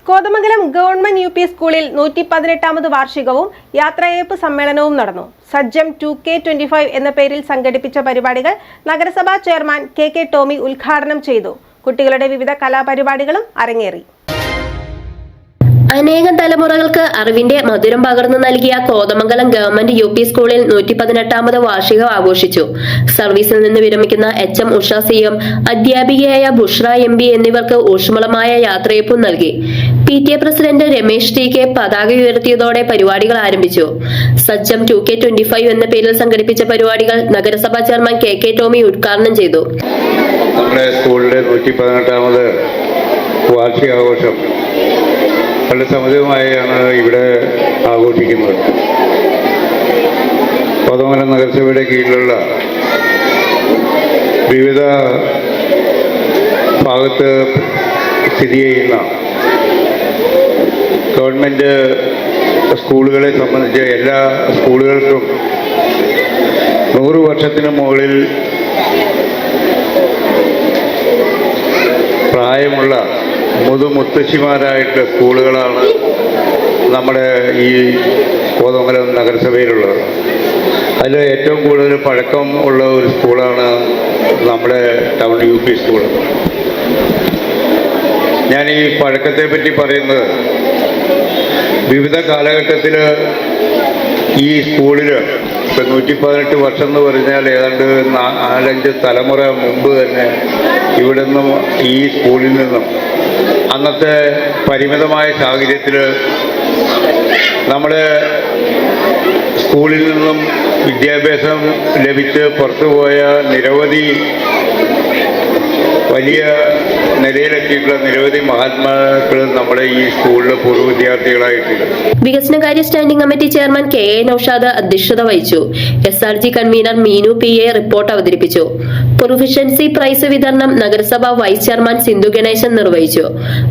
Kothamangalam government U P സ്കൂളിൽ 118ാമത് വാർഷികവും യാത്രയയപ്പ് സമ്മേളനവും നടന്നു. സജ്ജം 2K25 എന്ന പേരിൽ സംഘടിപ്പിച്ച പരിപാടികൾ നഗരസഭാ ചെയർമാൻ കെ ടോമി ഉദ്ഘാടനം ചെയ്തു. കുട്ടികളുടെ വിവിധ കലാപരിപാടികളും അരങ്ങേറി. അനേകം തലമുറകൾക്ക് അറിവിന്റെ മധുരം പകർന്നു നൽകിയ കോതമംഗലം ഗവൺമെന്റ് യു പി സ്കൂളിൽ 118ാമത് വാർഷികം ആഘോഷിച്ചു. സർവീസിൽ നിന്ന് വിരമിക്കുന്ന HM ഉഷ CM, അധ്യാപികയായ ബുഷ്ര MP എന്നിവർക്ക് ഊഷ്മളമായ യാത്രയയപ്പും നൽകി. PTA പ്രസിഡന്റ് രമേശ് TK പതാക ഉയർത്തിയതോടെ പരിപാടികൾ ആരംഭിച്ചു. സജ്ജം 2K25 എന്ന പേരിൽ സംഘടിപ്പിച്ച പരിപാടികൾ നഗരസഭാ ചെയർമാൻ കെ ടോമി ഉദ്ഘാടനം ചെയ്തു. നമ്മുടെ സ്കൂളിലെ 118ാമത് വാർഷികാഘോഷം വളരെ സമുചിതമായാണ് ഇവിടെ ആഘോഷിക്കുന്നത്. കോതമംഗലം നഗരസഭയുടെ കീഴിലുള്ള വിവിധ ഭാഗത്ത് സ്ഥിതി ചെയ്യുന്ന ഗവൺമെൻറ് സ്കൂളുകളെ സംബന്ധിച്ച് എല്ലാ സ്കൂളുകൾക്കും 100 വർഷത്തിന് മുകളിൽ പ്രായമുള്ള മുത്തശ്ശിമാരായിട്ടുള്ള സ്കൂളുകളാണ് നമ്മുടെ ഈ കോതമംഗലം നഗരസഭയിലുള്ളത്. അതിൽ ഏറ്റവും കൂടുതൽ പഴക്കം ഉള്ള ഒരു സ്കൂളാണ് നമ്മുടെ ടൗൺ UP സ്കൂൾ. ഞാൻ ഈ പഴക്കത്തെ പറ്റി പറയുന്നത്, വിവിധ കാലഘട്ടത്തിൽ ഈ സ്കൂളിൽ ഇപ്പം 118 വർഷം എന്ന് പറഞ്ഞാൽ ഏതാണ്ട് 4-5 തലമുറ മുമ്പ് തന്നെ ഇവിടെ നിന്നും ഈ സ്കൂളിൽ നിന്നും അന്നത്തെ പരിമിതമായ സാഹചര്യത്തിൽ നമ്മുടെ സ്കൂളിൽ നിന്നും വിദ്യാഭ്യാസം ലഭിച്ച് പുറത്തുപോയ നിരവധി വലിയ നിലയിലെത്തിയിട്ടുള്ള നിരവധി മഹാത്മാക്കൾ നമ്മുടെ ഈ സ്കൂളിലെ പൂർവ്വ വിദ്യാർത്ഥികളായിട്ടുണ്ട്. വികസനകാര്യ standing committee chairman KA Naushad അധ്യക്ഷത വഹിച്ചു. SRG convener Meenu PA report അവതരിപ്പിച്ചു. പ്രൊഫഷൻസി പ്രൈസ് വിതരണം നഗരസഭാ വൈസ് ചെയർമാൻ സിന്ധു ഗണേശൻ നിർവഹിച്ചു.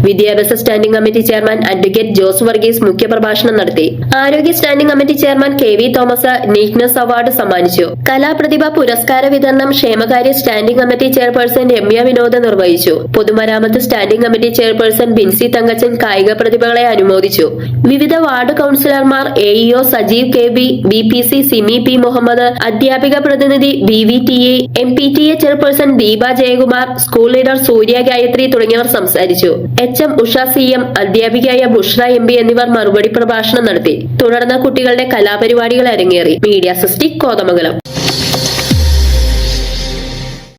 വിദ്യാഭ്യാസ standing committee chairman advocate Jose Varghese മുഖ്യപ്രഭാഷണം നടത്തി. ആരോഗ്യ standing committee chairman KV Thomas neatness award സമ്മാനിച്ചു. കലാപ്രതിഭ പുരസ്കാര വിതരണം ക്ഷേമകാര്യ standing committee chairperson Ramya Vinod നിർവഹിച്ചു. പൊതുമരാമത്ത് standing committee chairperson Binsy Thankachan കായിക പ്രതിഭകളെ അനുമോദിച്ചു. വിവിധ വാർഡ് കൌൺസിലർമാർ AEO Sajeev KB, BPC Simi P Muhammad, അധ്യാപിക പ്രതിനിധി BVTA, MPTA ചെയർപേഴ്സൺ ദീപ ജയകുമാർ, സ്കൂൾ ലീഡർ സൂര്യ ഗായത്രി തുടങ്ങിയവർ സംസാരിച്ചു. HM ഉഷ CM, അധ്യാപികയായ ബുഷ്ര MP എന്നിവർ മറുപടി പ്രഭാഷണം നടത്തി. തുടർന്ന് കുട്ടികളുടെ കലാപരിപാടികൾ അരങ്ങേറി. Media sixty Kothamangalam.